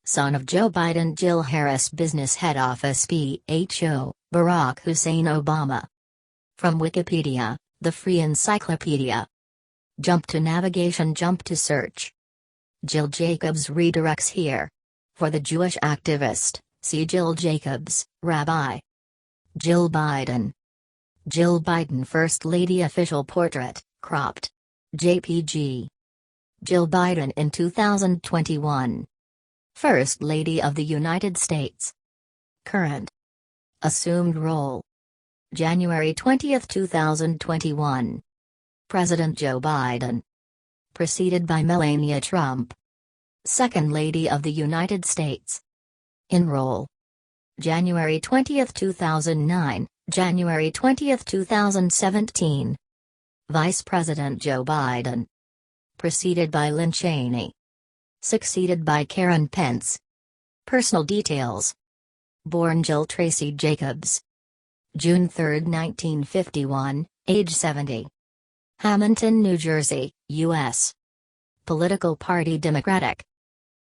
son of Joe Biden. Jill Harris, business head office BHO, Barack Hussein Obama. From Wikipedia, the free encyclopedia. Jump to navigation, jump to search. Jill Jacobs redirects here. For the Jewish activist, see Jill Jacobs, Rabbi. Jill Biden. Jill Biden First Lady official portrait, cropped. JPG. Jill Biden in 2021. First Lady of the United States. Current. Assumed role. January 20, 2021. President Joe Biden. Preceded by Melania Trump. Second Lady of the United States. In role. January 20, 2009, January 20, 2017. Vice President Joe Biden. Preceded by Lynn Cheney. Succeeded by Karen Pence. Personal details. Born Jill Tracy Jacobs. June 3, 1951, age 70. Hamilton, New Jersey, U.S. Political party Democratic.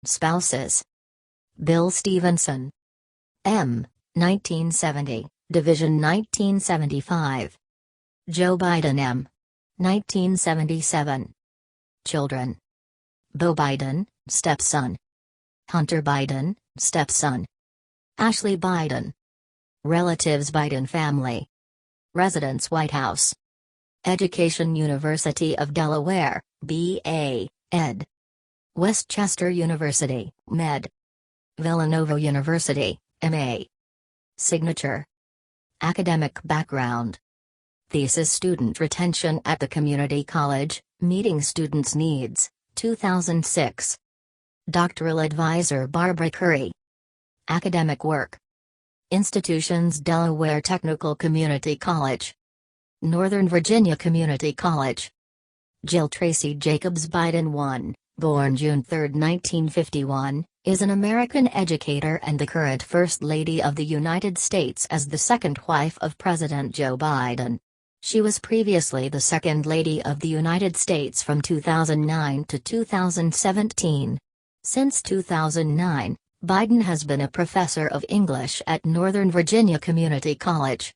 Spouses. Bill Stevenson. M. 1970, Division 1975. Joe Biden M. 1977. Children. Beau Biden, stepson. Hunter Biden, stepson. Ashley Biden. Relatives Biden family. Residence White House. Education University of Delaware, B.A., ed. Westchester University, med. Villanova University, M.A. Signature. Academic background. Thesis student retention at the community college, meeting students' needs, 2006. Doctoral advisor Barbara Curry. Academic work. Institutions Delaware Technical Community College. Northern Virginia Community College. Jill Tracy Jacobs Biden 1, born June 3, 1951, is an American educator and the current First Lady of the United States as the second wife of President Joe Biden. She was previously the Second Lady of the United States from 2009 to 2017. Since 2009, Biden has been a professor of English at Northern Virginia Community College.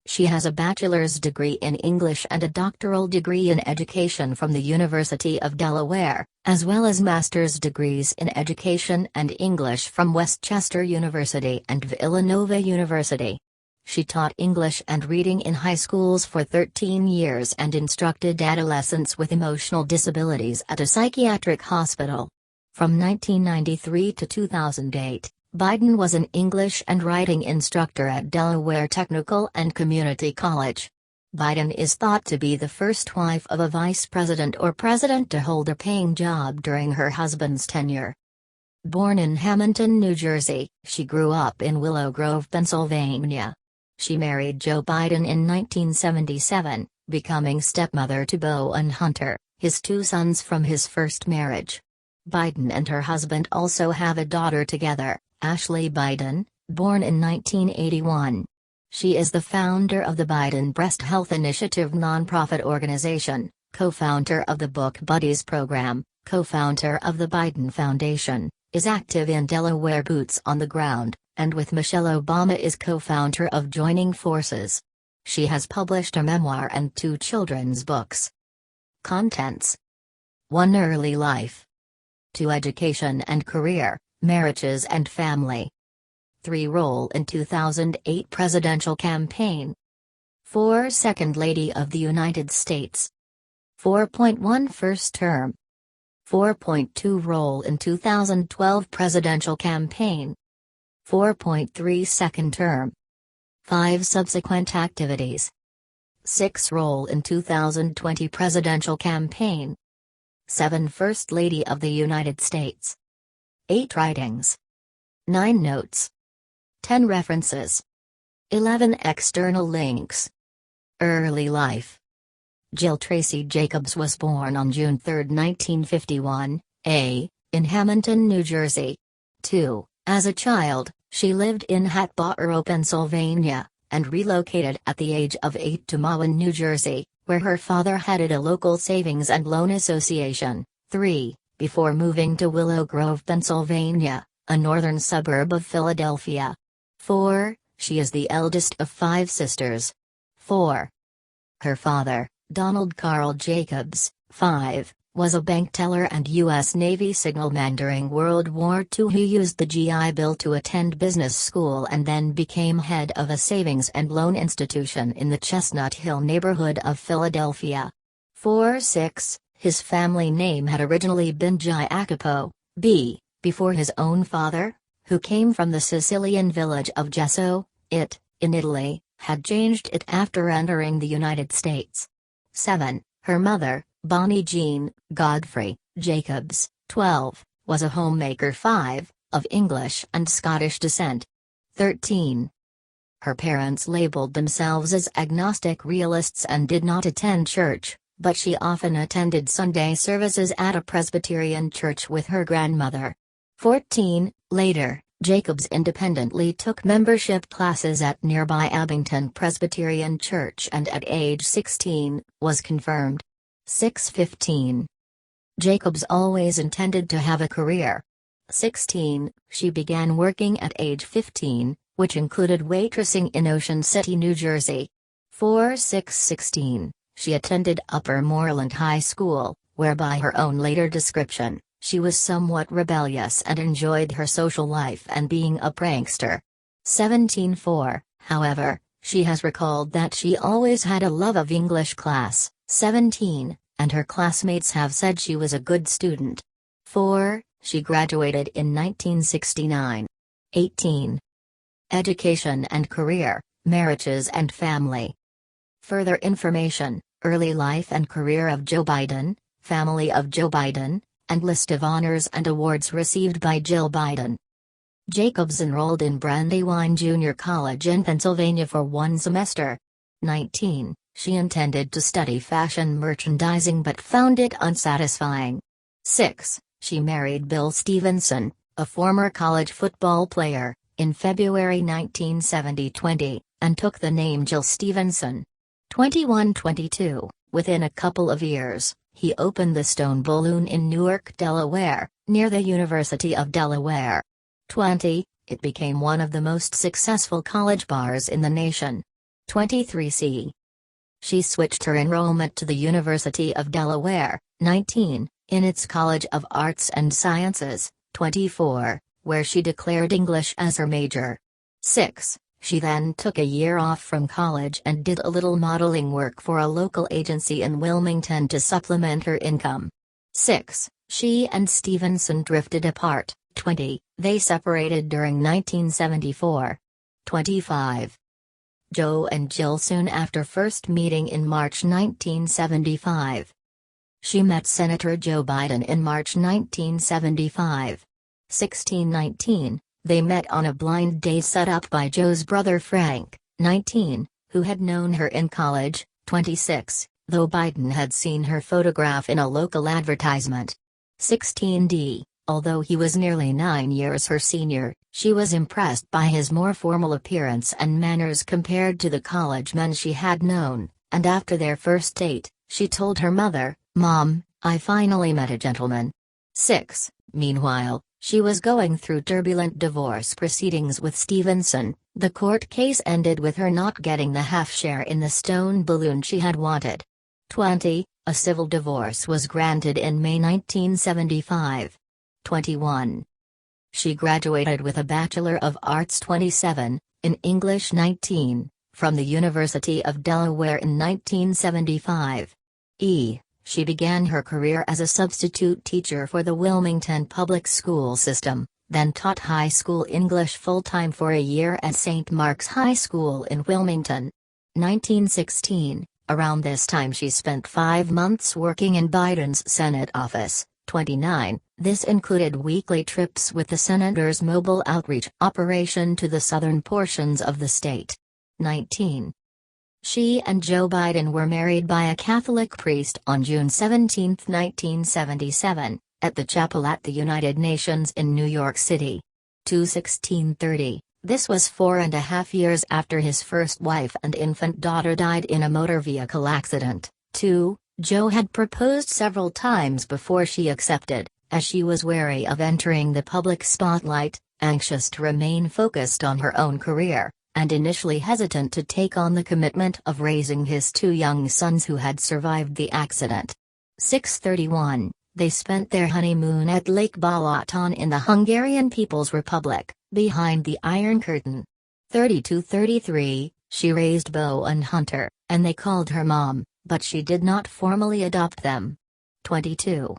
She has a bachelor's degree in English and a doctoral degree in education from the University of Delaware, as well as master's degrees in education and English from Westchester University and Villanova University. She taught English and reading in high schools for 13 years and instructed adolescents with emotional disabilities at a psychiatric hospital. From 1993 to 2008, Biden was an English and writing instructor at Delaware Technical and Community College. Biden is thought to be the first wife of a vice president or president to hold a paying job during her husband's tenure. Born in Hamilton, New Jersey, she grew up in Willow Grove, Pennsylvania. She married Joe Biden in 1977, becoming stepmother to Beau and Hunter, his two sons from his first marriage. Biden and her husband also have a daughter together, Ashley Biden, born in 1981. She is the founder of the Biden Breast Health Initiative nonprofit organization, co-founder of the Book Buddies program, co-founder of the Biden Foundation, is active in Delaware Boots on the Ground, and with Michelle Obama is co-founder of Joining Forces. She has published a memoir and 2 children's books. Contents: 1. Early life. 2. Education and career, marriages and family. 3. Role in 2008 presidential campaign. 4. Second Lady of the United States. 4.1 First term. 4.2 Role in 2012 presidential campaign. 4.3 Second term. 5 Subsequent activities. 6 Role in 2020 presidential campaign. 7 First Lady of the United States. 8 Writings. 9 Notes. 10 References. 11 External links. Early life. Jill Tracy Jacobs was born on June 3, 1951, in Hamilton, New Jersey. 2. As a child, she lived in Hatboro, Pennsylvania, and relocated at the age of 8 to Mahwah, New Jersey, where her father headed a local savings and loan association. 3. Before moving to Willow Grove, Pennsylvania, a northern suburb of Philadelphia. 4. She is the eldest of 5 sisters. 4. Her father, Donald Carl Jacobs, 5, was a bank teller and U.S. Navy signalman during World War II who used the GI Bill to attend business school and then became head of a savings and loan institution in the Chestnut Hill neighborhood of Philadelphia. 4-6, his family name had originally been Jacopo, before his own father, who came from the Sicilian village of Gesso, in Italy, had changed it after entering the United States. 7. Her mother, Bonnie Jean Godfrey Jacobs, 12, was a homemaker. 5, of English and Scottish descent. 13. Her parents labeled themselves as agnostic realists and did not attend church, but she often attended Sunday services at a Presbyterian church with her grandmother. 14. Later, Jacobs independently took membership classes at nearby Abington Presbyterian Church and at age 16, was confirmed. 6-15. Jacobs always intended to have a career. 16. She began working at age 15, which included waitressing in Ocean City, New Jersey. 4-6-16. She attended Upper Moreland High School, where by her own later description, she was somewhat rebellious and enjoyed her social life and being a prankster. 17-4, however, she has recalled that she always had a love of English class. 17, and her classmates have said she was a good student. 4. She graduated in 1969. 18. Education and career, marriages and family. Further information, early life and career of Joe Biden, family of Joe Biden, and list of honors and awards received by Jill Biden. Jacobs enrolled in Brandywine Junior College in Pennsylvania for 1 semester. 19. She intended to study fashion merchandising but found it unsatisfying. 6. She married Bill Stevenson, a former college football player, in February 1970-20, and took the name Jill Stevenson. 21-22, within a couple of years, he opened the Stone Balloon in Newark, Delaware, near the University of Delaware. 20, it became one of the most successful college bars in the nation. 23c. She switched her enrollment to the University of Delaware, 19, in its College of Arts and Sciences, 24, where she declared English as her major. 6. She then took a year off from college and did a little modeling work for a local agency in Wilmington to supplement her income. 6. She and Stevenson drifted apart. 20. They separated during 1974. 25. Joe and Jill soon after first meeting in March 1975. She met Senator Joe Biden in March 1975. 16-19. They met on a blind date set up by Joe's brother Frank, 19, who had known her in college. 26, though Biden had seen her photograph in a local advertisement. 16d, although he was nearly 9 years her senior, she was impressed by his more formal appearance and manners compared to the college men she had known, and after their first date, she told her mother, "Mom, I finally met a gentleman." 6. Meanwhile, she was going through turbulent divorce proceedings with Stevenson. The court case ended with her not getting the half share in the Stone Balloon she had wanted. 20. A civil divorce was granted in May 1975. 21. She graduated with a Bachelor of Arts 27, in English 19, from the University of Delaware in 1975. She began her career as a substitute teacher for the Wilmington public school system, then taught high school English full-time for a year at St. Mark's High School in Wilmington. 1916, around this time she spent 5 months working in Biden's Senate office. 29, this included weekly trips with the senator's mobile outreach operation to the southern portions of the state. 19. She and Joe Biden were married by a Catholic priest on June 17, 1977, at the chapel at the United Nations in New York City. 2-16-30, this was 4.5 years after his first wife and infant daughter died in a motor vehicle accident. 2. Joe had proposed several times before she accepted, as she was wary of entering the public spotlight, anxious to remain focused on her own career, and initially hesitant to take on the commitment of raising his two young sons who had survived the accident. 631, they spent their honeymoon at Lake Balaton in the Hungarian People's Republic, behind the Iron Curtain. 32-33, she raised Bo and Hunter, and they called her Mom, but she did not formally adopt them. 22.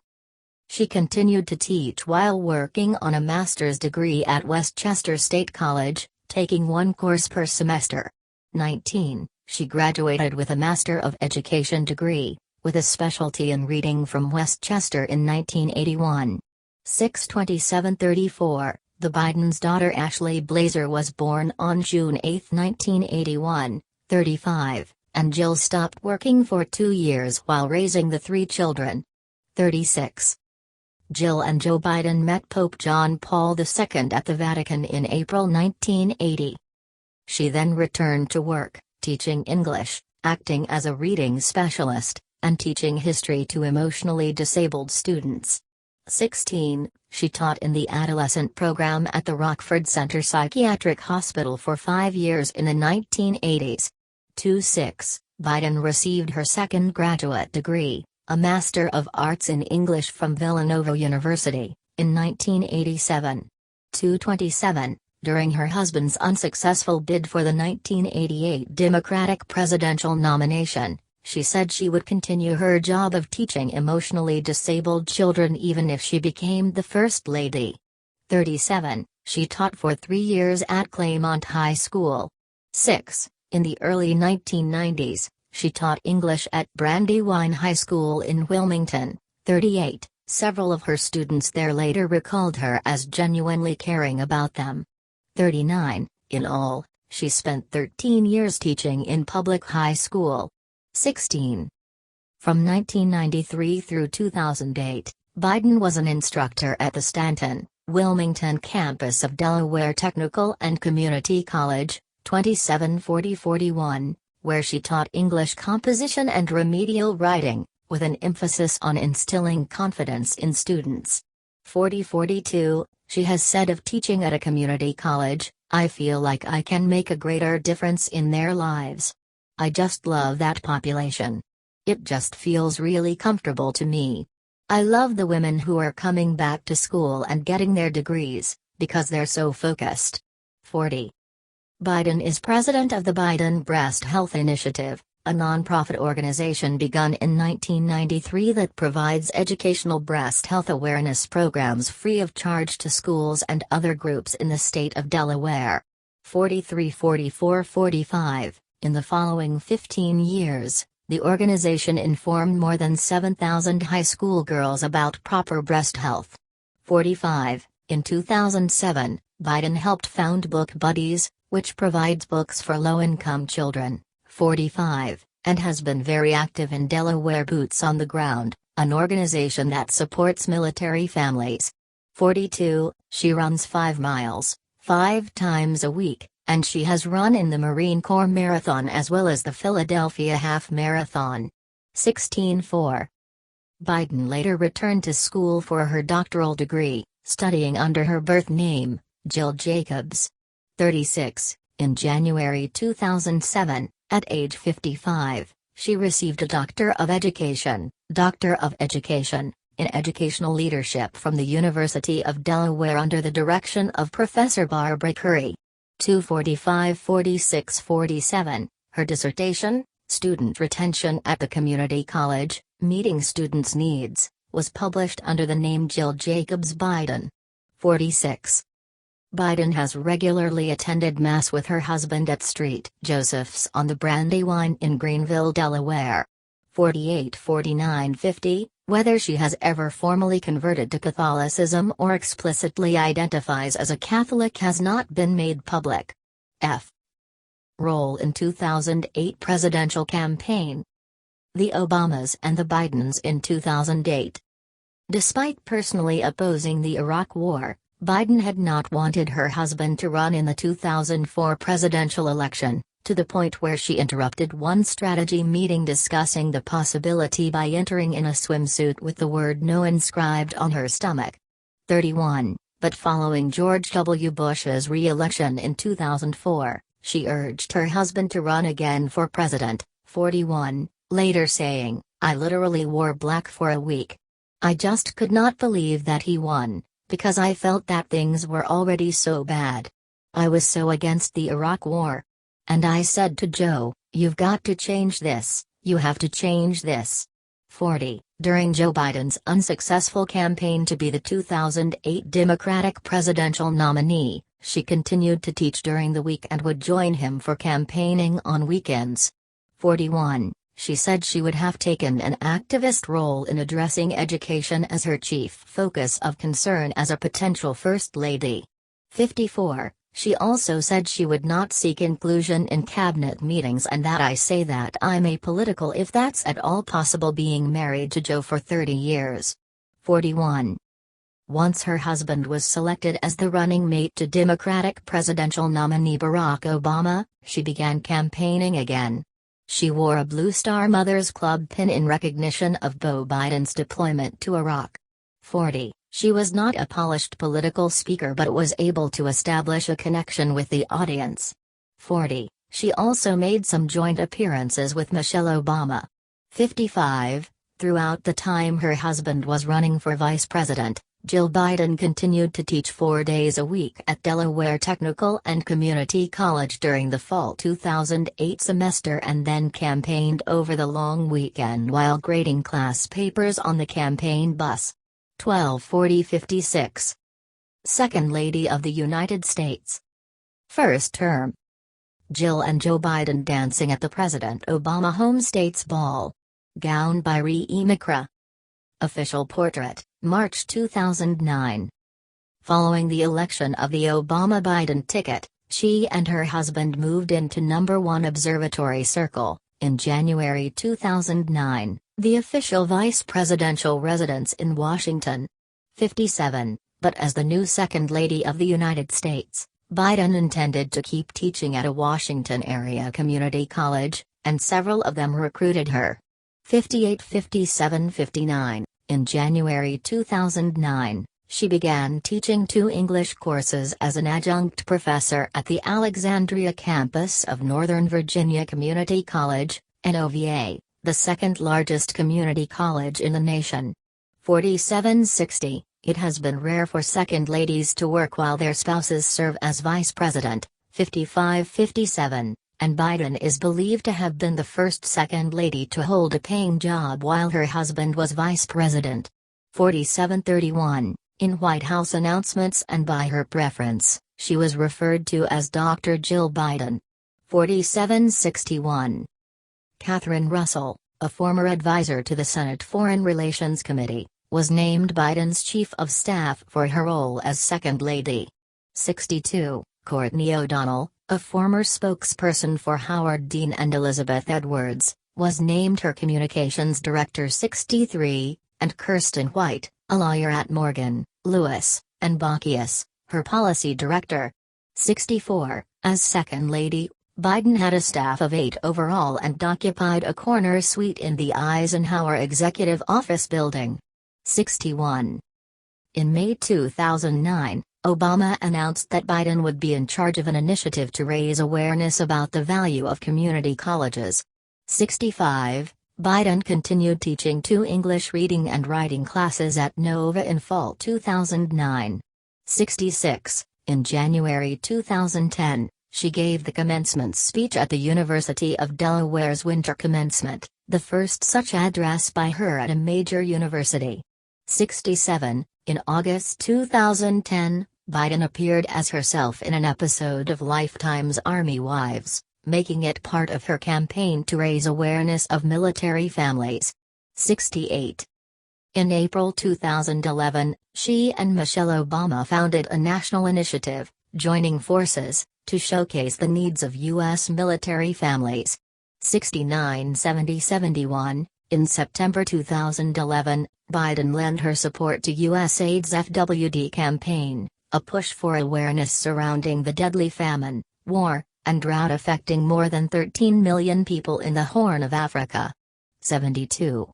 She continued to teach while working on a master's degree at Westchester State College, taking one course per semester. 19. She graduated with a Master of Education degree, with a specialty in reading from Westchester in 1981. 627-34, the Biden's daughter Ashley Blazer was born on June 8, 1981, 35, and Jill stopped working for 2 years while raising the 3 children. 36. Jill and Joe Biden met Pope John Paul II at the Vatican in April 1980. She then returned to work, teaching English, acting as a reading specialist, and teaching history to emotionally disabled students. 16. She taught in the adolescent program at the Rockford Center Psychiatric Hospital for 5 years in the 1980s. 26. Biden received her second graduate degree, a Master of Arts in English from Villanova University, in 1987. 227. During her husband's unsuccessful bid for the 1988 Democratic presidential nomination, she said she would continue her job of teaching emotionally disabled children even if she became the First Lady. 37. She taught for 3 years at Claymont High School. 6. In the early 1990s, she taught English at Brandywine High School in Wilmington. 38. Several of her students there later recalled her as genuinely caring about them. 39. In all, she spent 13 years teaching in public high school. 16. From 1993 through 2008, Biden was an instructor at the Stanton, Wilmington campus of Delaware Technical and Community College, 274041, where she taught English composition and remedial writing, with an emphasis on instilling confidence in students. 4042, she has said of teaching at a community college, "I feel like I can make a greater difference in their lives. I just love that population. It just feels really comfortable to me. I love the women who are coming back to school and getting their degrees, because they're so focused." 40. Biden is president of the Biden Breast Health Initiative, a nonprofit organization begun in 1993 that provides educational breast health awareness programs free of charge to schools and other groups in the state of Delaware. 43, 44, 45. In the following 15 years, the organization informed more than 7,000 high school girls about proper breast health. 45. In 2007, Biden helped found Book Buddies, which provides books for low-income children. 45, and has been very active in Delaware Boots on the Ground, an organization that supports military families. 42, she runs 5 miles, 5 times a week, and she has run in the Marine Corps Marathon as well as the Philadelphia Half Marathon. 16-4. Biden later returned to school for her doctoral degree, studying under her birth name, Jill Jacobs. 36. In January 2007, at age 55, she received a Doctor of Education, in Educational Leadership from the University of Delaware under the direction of Professor Barbara Curry. 245, 46, 47, her dissertation, Student Retention at the Community College, Meeting Students' Needs, was published under the name Jill Jacobs Biden. 46. Biden has regularly attended Mass with her husband at St. Joseph's on the Brandywine in Greenville, Delaware. 48, 49, 50, whether she has ever formally converted to Catholicism or explicitly identifies as a Catholic has not been made public. F. Role in 2008 presidential campaign. The Obamas and the Bidens in 2008. Despite personally opposing the Iraq War, Biden had not wanted her husband to run in the 2004 presidential election, to the point where she interrupted one strategy meeting discussing the possibility by entering in a swimsuit with the word "no" inscribed on her stomach. 31. But following George W. Bush's re-election in 2004, she urged her husband to run again for president. 41, later saying, "I literally wore black for a week. I just could not believe that he won, because I felt that things were already so bad. I was so against the Iraq War. And I said to Joe, you've got to change this, you have to change this." 40. During Joe Biden's unsuccessful campaign to be the 2008 Democratic presidential nominee, she continued to teach during the week and would join him for campaigning on weekends. 41. She said she would have taken an activist role in addressing education as her chief focus of concern as a potential First Lady. 54. She also said she would not seek inclusion in cabinet meetings and that "I say that I'm apolitical if that's at all possible being married to Joe for 30 years. 41. Once her husband was selected as the running mate to Democratic presidential nominee Barack Obama, she began campaigning again. She wore a Blue Star Mothers Club pin in recognition of Beau Biden's deployment to Iraq. 40. She was not a polished political speaker but was able to establish a connection with the audience. 40. She also made some joint appearances with Michelle Obama. 55. Throughout the time her husband was running for vice president, Jill Biden continued to teach 4 days a week at Delaware Technical and Community College during the fall 2008 semester and then campaigned over the long weekend while grading class papers on the campaign bus. 1240-56. Second Lady of the United States. First term. Jill and Joe Biden dancing at the President Obama Home States Ball. Gown by Ree Mikra. Official portrait, March 2009. Following the election of the Obama-Biden ticket, she and her husband moved into number 1 Observatory Circle, in January 2009, the official vice presidential residence in Washington. 57. But as the new Second Lady of the United States, Biden intended to keep teaching at a Washington area community college, and several of them recruited her. 58, 57, 59. In January 2009, she began teaching 2 English courses as an adjunct professor at the Alexandria campus of Northern Virginia Community College, NOVA, the second largest community college in the nation. 4760. It has been rare for second ladies to work while their spouses serve as vice president. 5557. And Biden is believed to have been the first second lady to hold a paying job while her husband was vice president. 4731. In White House announcements and by her preference, she was referred to as Dr. Jill Biden. 4761. Catherine Russell, a former advisor to the Senate Foreign Relations Committee, was named Biden's chief of staff for her role as second lady. 62. Courtney O'Donnell, a former spokesperson for Howard Dean and Elizabeth Edwards, was named her communications director. 63, and Kirsten White, a lawyer at Morgan, Lewis, and Bockius, her policy director. 64, as second lady, Biden had a staff of 8 overall and occupied a corner suite in the Eisenhower Executive Office Building. 61. In May 2009, Obama announced that Biden would be in charge of an initiative to raise awareness about the value of community colleges. 65. Biden continued teaching 2 English reading and writing classes at Nova in fall 2009. 66. In January 2010, she gave the commencement speech at the University of Delaware's winter commencement, the first such address by her at a major university. 67. In August 2010, Biden appeared as herself in an episode of Lifetime's Army Wives, making it part of her campaign to raise awareness of military families. 68. In April 2011, she and Michelle Obama founded a national initiative, Joining Forces, to showcase the needs of U.S. military families. 69 70 71. In September 2011, Biden lent her support to USAID's FWD campaign, a push for awareness surrounding the deadly famine, war, and drought affecting more than 13 million people in the Horn of Africa. 72.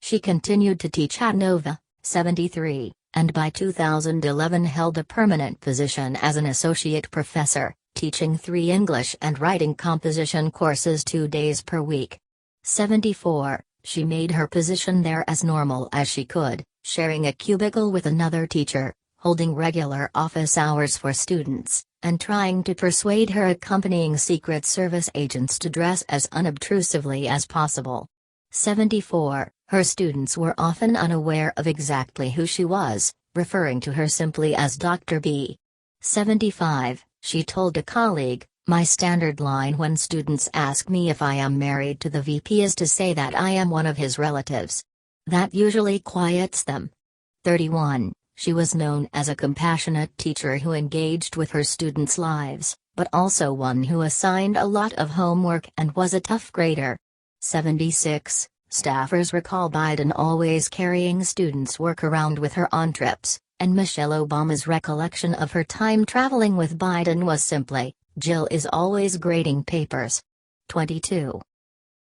She continued to teach at Nova, 73, and by 2011 held a permanent position as an associate professor, teaching 3 English and writing composition courses 2 days per week. 74. She made her position there as normal as she could, sharing a cubicle with another teacher, holding regular office hours for students, and trying to persuade her accompanying Secret Service agents to dress as unobtrusively as possible. 74. Her students were often unaware of exactly who she was, referring to her simply as Dr. B. 75. She told a colleague, "My standard line when students ask me if I am married to the VP is to say that I am one of his relatives. That usually quiets them." 31. She was known as a compassionate teacher who engaged with her students' lives, but also one who assigned a lot of homework and was a tough grader. 76. Staffers recall Biden always carrying students' work around with her on trips, and Michelle Obama's recollection of her time traveling with Biden was simply, "Jill is always grading papers." 22.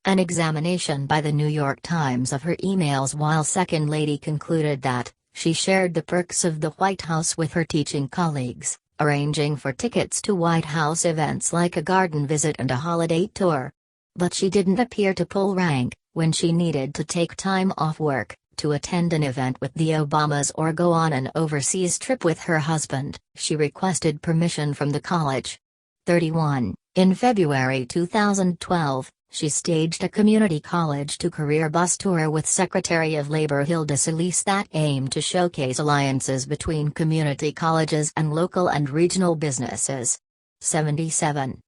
An examination by the New York Times of her emails while Second Lady concluded that she shared the perks of the White House with her teaching colleagues, arranging for tickets to White House events like a garden visit and a holiday tour. But she didn't appear to pull rank when she needed to take time off work to attend an event with the Obamas or go on an overseas trip with her husband. She requested permission from the college. 31. In February 2012, she staged a community college-to-career bus tour with Secretary of Labor Hilda Solis that aimed to showcase alliances between community colleges and local and regional businesses. 77.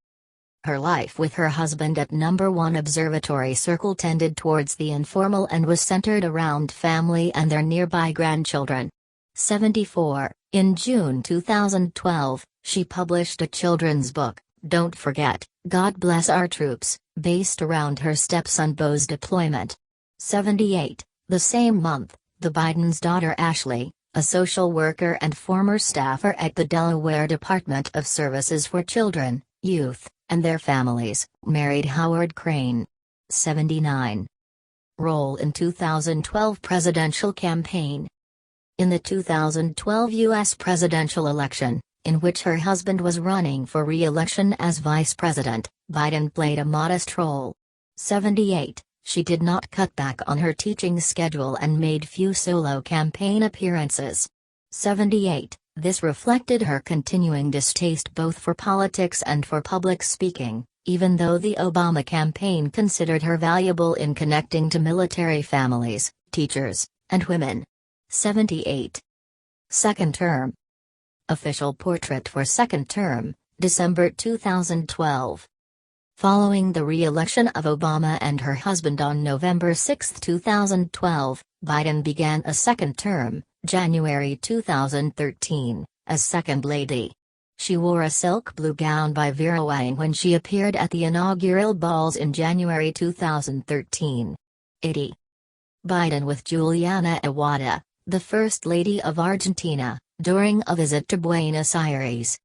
Her life with her husband at Number 1 Observatory Circle tended towards the informal and was centered around family and their nearby grandchildren. 74. In June 2012, she published a children's book, Don't Forget, God Bless Our Troops, based around her stepson Beau's deployment. 78. The same month, the Biden's daughter Ashley, a social worker and former staffer at the Delaware Department of Services for Children, Youth, and their families, married Howard Crane. 79. Role in 2012 presidential campaign. In the 2012 U.S. presidential election, in which her husband was running for re-election as vice president, Biden played a modest role. 78. She did not cut back on her teaching schedule and made few solo campaign appearances. 78. This reflected her continuing distaste both for politics and for public speaking, even though the Obama campaign considered her valuable in connecting to military families, teachers, and women. 78. Second term. Official portrait for second term, December 2012. Following the re-election of Obama and her husband on November 6, 2012, Biden began a second term, January 2013, as Second Lady. She wore a silk blue gown by Vera Wang when she appeared at the inaugural balls in January 2013. 80. Biden with Juliana Iwata, the First Lady of Argentina, during a visit to Buenos Aires.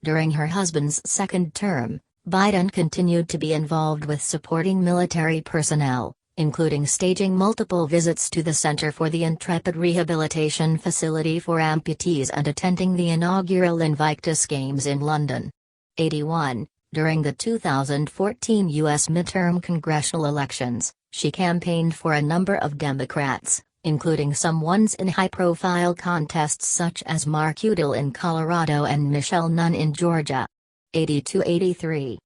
During her husband's second term, Biden continued to be involved with supporting military personnel, including staging multiple visits to the Center for the Intrepid Rehabilitation Facility for Amputees and attending the inaugural Invictus Games in London. 81. During the 2014 U.S. midterm congressional elections, she campaigned for a number of Democrats, including some ones in high-profile contests such as Mark Udall in Colorado and Michelle Nunn in Georgia. 82-83.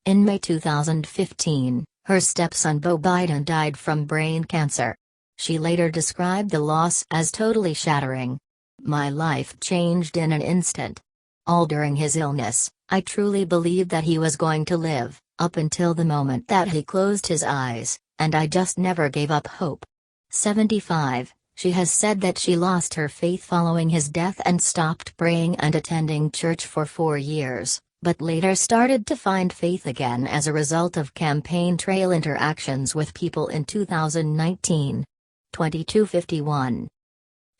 In May 2015, her stepson Beau Biden died from brain cancer. She later described the loss as totally shattering. "My life changed in an instant. All during his illness, I truly believed that he was going to live, up until the moment that he closed his eyes, and I just never gave up hope." 75. She has said that she lost her faith following his death and stopped praying and attending church for 4 years, but later started to find faith again as a result of campaign trail interactions with people in 2019. 2251.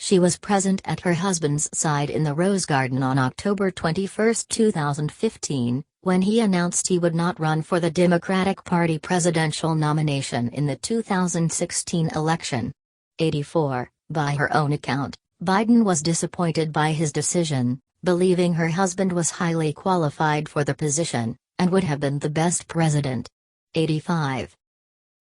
She was present at her husband's side in the Rose Garden on October 21, 2015, when he announced he would not run for the Democratic Party presidential nomination in the 2016 election. 84. By her own account, Biden was disappointed by his decision, believing her husband was highly qualified for the position, and would have been the best president. 85.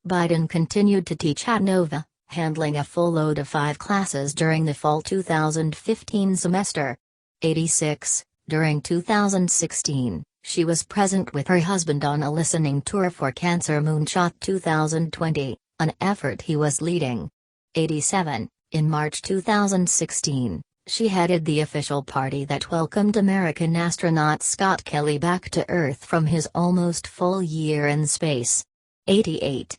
Biden continued to teach at Nova, handling a full load of 5 classes during the fall 2015 semester. 86. During 2016, she was present with her husband on a listening tour for Cancer Moonshot 2020, an effort he was leading. 87. In March 2016, she headed the official party that welcomed American astronaut Scott Kelly back to Earth from his almost full year in space. 88.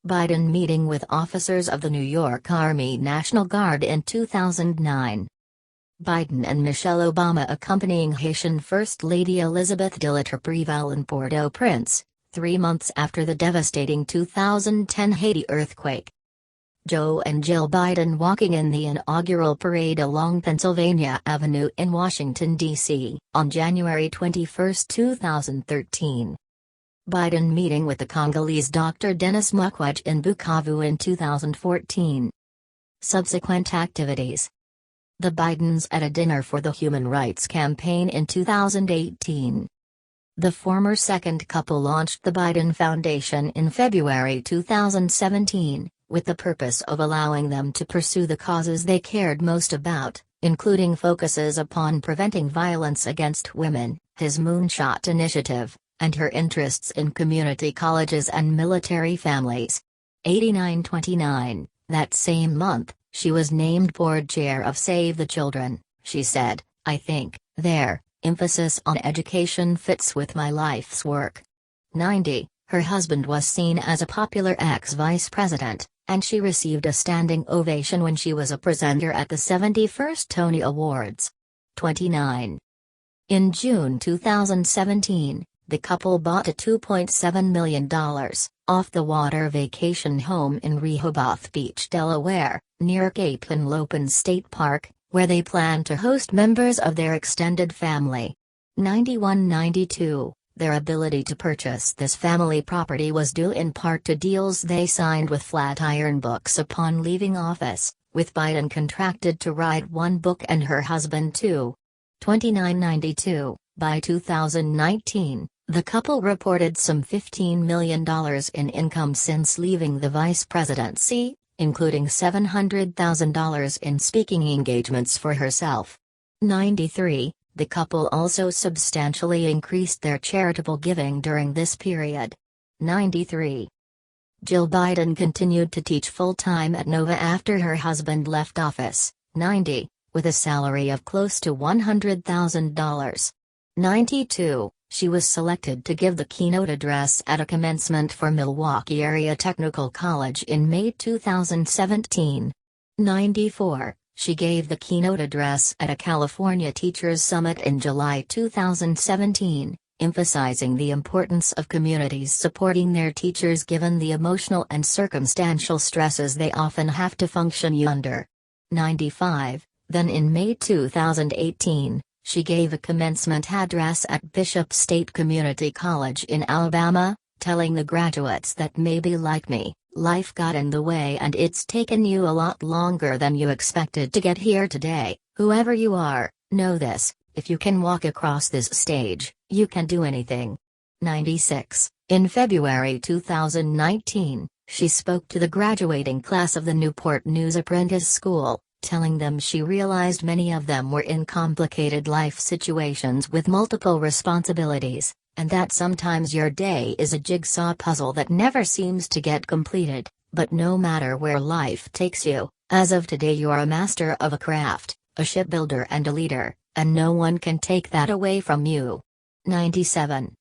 Biden meeting with officers of the New York Army National Guard in 2009. Biden and Michelle Obama accompanying Haitian First Lady Elizabeth Delatorre in Port-au-Prince, 3 months after the devastating 2010 Haiti earthquake. Joe and Jill Biden walking in the inaugural parade along Pennsylvania Avenue in Washington, D.C., on January 21, 2013. Biden meeting with the Congolese Dr. Denis Mukwege in Bukavu in 2014. Subsequent activities. The Bidens at a dinner for the Human Rights Campaign in 2018. The former second couple launched the Biden Foundation in February 2017, with the purpose of allowing them to pursue the causes they cared most about, including focuses upon preventing violence against women, his Moonshot initiative, and her interests in community colleges and military families. 89-29, that same month, she was named board chair of Save the Children. She said, "I think their emphasis on education fits with my life's work." 90, her husband was seen as a popular ex-vice president, and she received a standing ovation when she was a presenter at the 71st Tony Awards. 29. In June 2017, the couple bought a $2.7 million, off-the-water vacation home in Rehoboth Beach, Delaware, near Cape Henlopen State Park, where they plan to host members of their extended family. 91-92, their ability to purchase this family property was due in part to deals they signed with Flatiron Books upon leaving office, with Biden contracted to write one book and her husband two. 29-92, by 2019, the couple reported some $15 million in income since leaving the vice presidency, including $700,000 in speaking engagements for herself. 93, the couple also substantially increased their charitable giving during this period. 93. Jill Biden continued to teach full-time at Nova after her husband left office. 90, with a salary of close to $100,000. 92, she was selected to give the keynote address at a commencement for Milwaukee Area Technical College in May 2017. 94, she gave the keynote address at a California Teachers Summit in July 2017, emphasizing the importance of communities supporting their teachers given the emotional and circumstantial stresses they often have to function under. 95, then in May 2018, she gave a commencement address at Bishop State Community College in Alabama, telling the graduates that maybe like me, life got in the way and it's taken you a lot longer than you expected to get here today. Whoever you are, know this: if you can walk across this stage, you can do anything. 96. In February 2019, she spoke to the graduating class of the Newport News Apprentice School, telling them she realized many of them were in complicated life situations with multiple responsibilities, and that sometimes your day is a jigsaw puzzle that never seems to get completed, but no matter where life takes you, as of today you are a master of a craft, a shipbuilder and a leader, and no one can take that away from you. 97.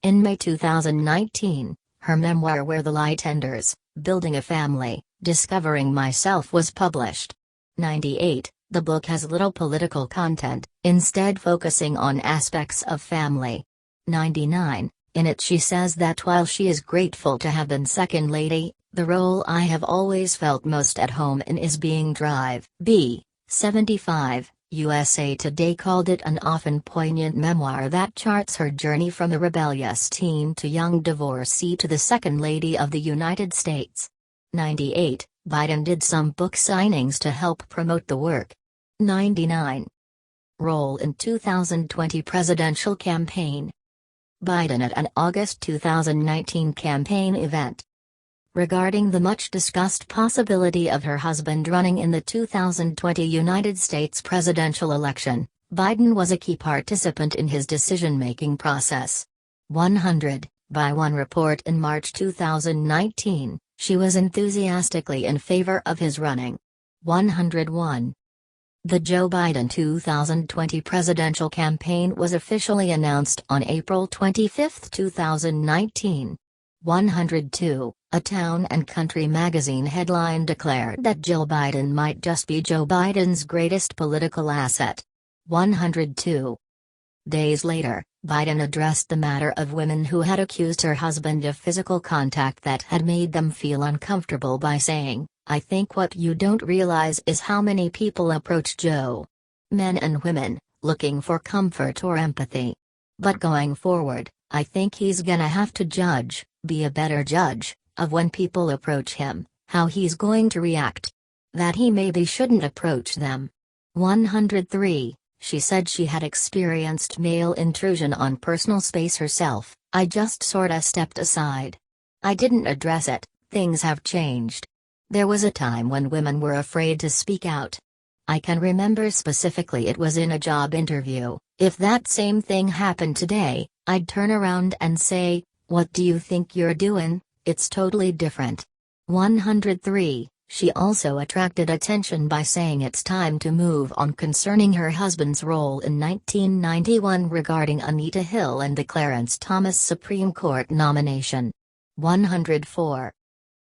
In May 2019, her memoir Where the Light Enters, Building a Family, Discovering Myself was published. 98, the book has little political content, instead focusing on aspects of family. 99, in it she says that while she is grateful to have been Second Lady, The role I have always felt most at home in is being Drive. B. 75, USA Today called it an often poignant memoir that charts her journey from a rebellious teen to young divorcee to the Second Lady of the United States. 98, Biden did some book signings to help promote the work. 99. Role in 2020 presidential campaign. Biden at an August 2019 campaign event. Regarding the much-discussed possibility of her husband running in the 2020 United States presidential election, Biden was a key participant in his decision-making process. 100, by one report in March 2019, she was enthusiastically in favor of his running. 101. The Joe Biden 2020 presidential campaign was officially announced on April 25, 2019. 102, a Town and Country magazine headline declared that Jill Biden might just be Joe Biden's greatest political asset. 102. Days later, Biden addressed the matter of women who had accused her husband of physical contact that had made them feel uncomfortable by saying, "I think what you don't realize is how many people approach Joe. Men and women, looking for comfort or empathy. But going forward, I think he's gonna have to be a better judge, of when people approach him, how he's going to react. That he maybe shouldn't approach them." 103, she said she had experienced male intrusion on personal space herself. "I just sorta stepped aside. I didn't address it. Things have changed. There was a time when women were afraid to speak out. I can remember specifically it was in a job interview. If that same thing happened today, I'd turn around and say, 'What do you think you're doing?' It's totally different." 103, she also attracted attention by saying it's time to move on concerning her husband's role in 1991 regarding Anita Hill and the Clarence Thomas Supreme Court nomination. 104.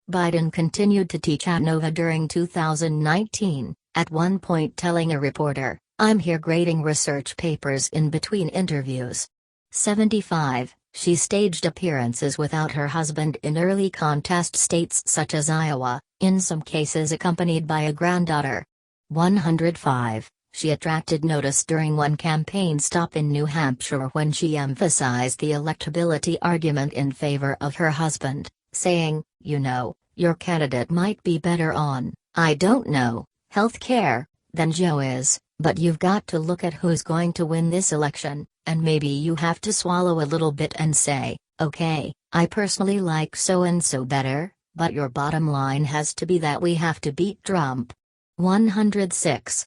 Biden continued to teach at Nova during 2019, at one point telling a reporter, "I'm here grading research papers in between interviews." 75, she staged appearances without her husband in early contest states such as Iowa, in some cases accompanied by a granddaughter. 105, she attracted notice during one campaign stop in New Hampshire when she emphasized the electability argument in favor of her husband, saying, "You know, your candidate might be better on, I don't know, health care, than Joe is, but you've got to look at who's going to win this election, and maybe you have to swallow a little bit and say, okay, I personally like so-and-so better, but your bottom line has to be that we have to beat Trump." 106.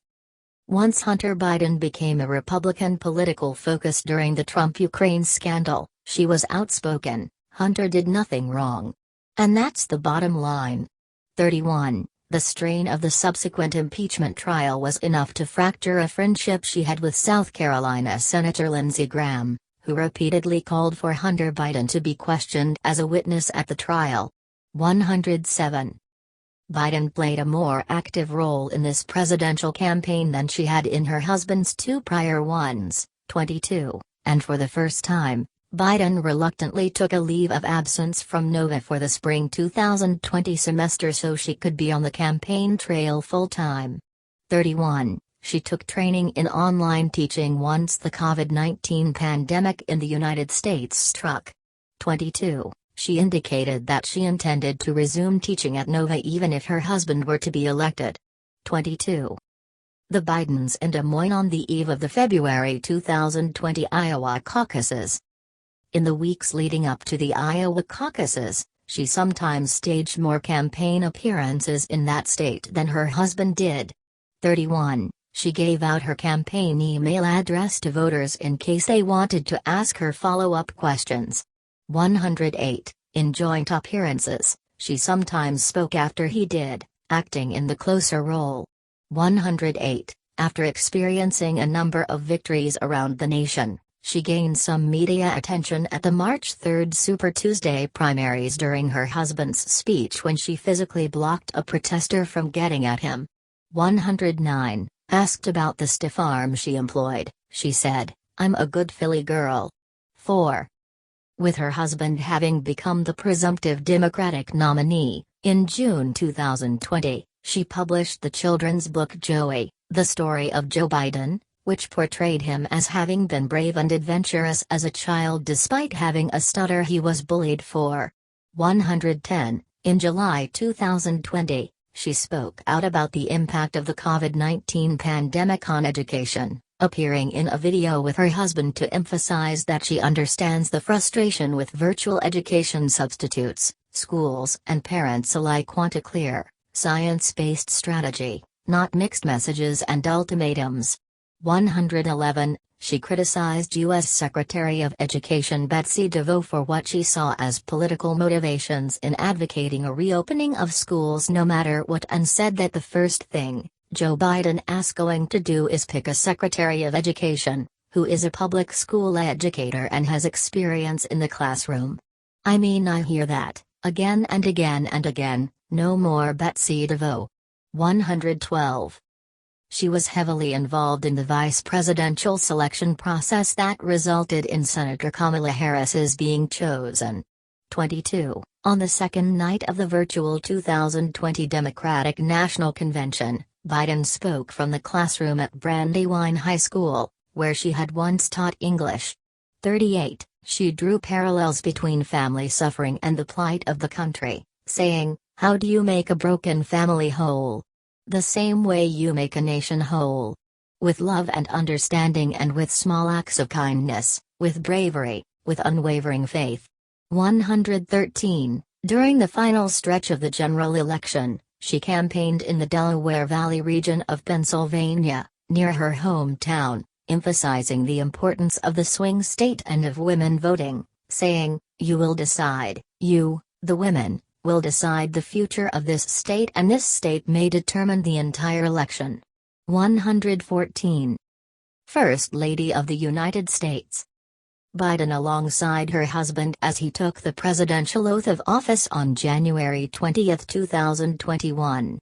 Once Hunter Biden became a Republican political focus during the Trump-Ukraine scandal, she was outspoken, "Hunter did nothing wrong. And that's the bottom line." 31. The strain of the subsequent impeachment trial was enough to fracture a friendship she had with South Carolina Senator Lindsey Graham, who repeatedly called for Hunter Biden to be questioned as a witness at the trial. 107. Biden played a more active role in this presidential campaign than she had in her husband's two prior ones. 22, and for the first time, Biden reluctantly took a leave of absence from Nova for the spring 2020 semester so she could be on the campaign trail full-time. 31, she took training in online teaching once the COVID-19 pandemic in the United States struck. 22, she indicated that she intended to resume teaching at Nova even if her husband were to be elected. 22. The Bidens in Des Moines on the eve of the February 2020 Iowa caucuses. In the weeks leading up to the Iowa caucuses, she sometimes staged more campaign appearances in that state than her husband did. 31, she gave out her campaign email address to voters in case they wanted to ask her follow-up questions. 108, in joint appearances, she sometimes spoke after he did, acting in the closer role. 108, after experiencing a number of victories around the nation, she gained some media attention at the March 3 Super Tuesday primaries during her husband's speech when she physically blocked a protester from getting at him. 109, asked about the stiff arm she employed, she said, "I'm a good Philly girl." 4. with her husband having become the presumptive Democratic nominee. In June 2020, she published the children's book Joey, The Story of Joe Biden, which portrayed him as having been brave and adventurous as a child despite having a stutter he was bullied for. 110. In July 2020, she spoke out about the impact of the COVID-19 pandemic on education, appearing in a video with her husband to emphasize that she understands the frustration with virtual education substitutes. Schools and parents alike want a clear, science-based strategy, not mixed messages and ultimatums. 111. She criticized U.S. Secretary of Education Betsy DeVos for what she saw as political motivations in advocating a reopening of schools no matter what, and said that the first thing Joe Biden is going to do is pick a Secretary of Education, who is a public school educator and has experience in the classroom. I mean, I hear that again and again and again. No more Betsy DeVos. 112. She was heavily involved in the vice presidential selection process that resulted in Senator Kamala Harris's being chosen. 22. On the second night of the virtual 2020 Democratic National Convention, Biden spoke from the classroom at Brandywine High School, where she had once taught English. 38. She drew parallels between family suffering and the plight of the country, saying, "How do you make a broken family whole? The same way you make a nation whole. With love and understanding, and with small acts of kindness, with bravery, with unwavering faith." 113. During the final stretch of the general election, she campaigned in the Delaware Valley region of Pennsylvania, near her hometown, emphasizing the importance of the swing state and of women voting, saying, "You will decide, you, the women, will decide the future of this state, and this state may determine the entire election." 114. First Lady of the United States. Biden alongside her husband as he took the presidential oath of office on January 20, 2021.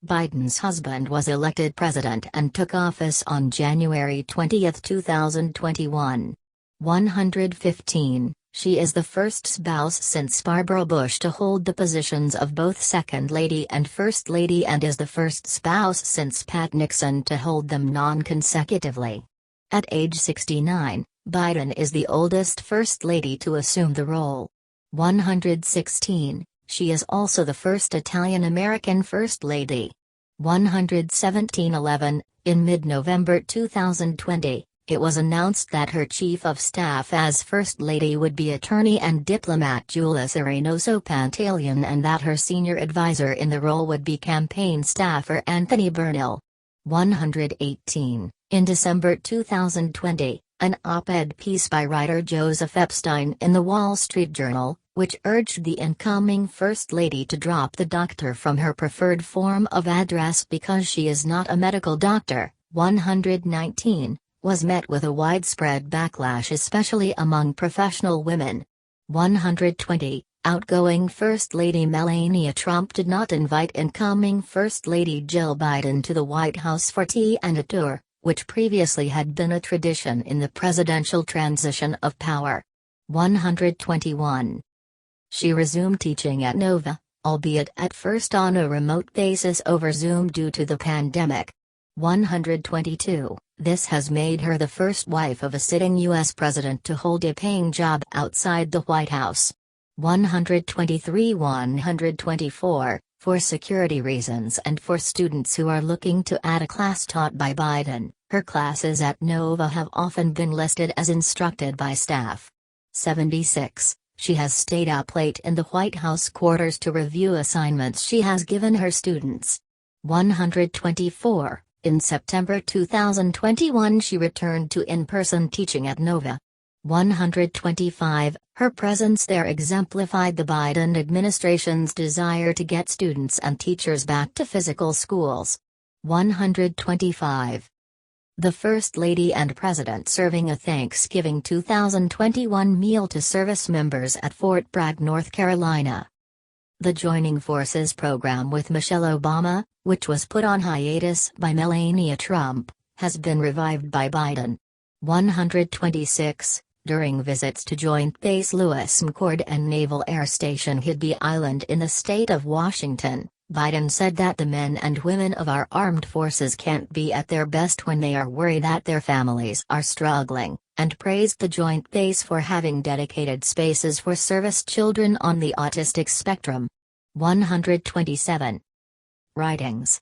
Biden's husband was elected president and took office on January 20, 2021. 115. She is the first spouse since Barbara Bush to hold the positions of both Second Lady and First Lady, and is the first spouse since Pat Nixon to hold them non-consecutively. At age 69, Biden is the oldest First Lady to assume the role. 116. She is also the first Italian-American First Lady. 117. In mid-November 2020, it was announced that her chief of staff as First Lady would be attorney and diplomat Julius Reynoso Pantaleon, and that her senior advisor in the role would be campaign staffer Anthony Burnell. 118. In December 2020, an op-ed piece by writer Joseph Epstein in the Wall Street Journal, which urged the incoming First Lady to drop the doctor from her preferred form of address because she is not a medical doctor. 119. Was met with a widespread backlash, especially among professional women. 120. Outgoing First Lady Melania Trump did not invite incoming First Lady Jill Biden to the White House for tea and a tour, which previously had been a tradition in the presidential transition of power. 121. She resumed teaching at Nova, albeit at first on a remote basis over Zoom due to the pandemic. 122. This has made her the first wife of a sitting U.S. president to hold a paying job outside the White House. 123-124. For security reasons and for students who are looking to add a class taught by Biden, her classes at Nova have often been listed as instructed by staff. 76. She has stayed up late in the White House quarters to review assignments she has given her students. 124. In September 2021 she returned to in-person teaching at Nova. 125. Her presence there exemplified the Biden administration's desire to get students and teachers back to physical schools. 125. The First Lady and President serving a Thanksgiving 2021 meal to service members at Fort Bragg, North Carolina. The Joining Forces program with Michelle Obama, which was put on hiatus by Melania Trump, has been revived by Biden. 126. During visits to Joint Base Lewis McChord and Naval Air Station Higby Island in the state of Washington, Biden said that the men and women of our armed forces can't be at their best when they are worried that their families are struggling, and praised the Joint Base for having dedicated spaces for service children on the autistic spectrum. 127. Writings.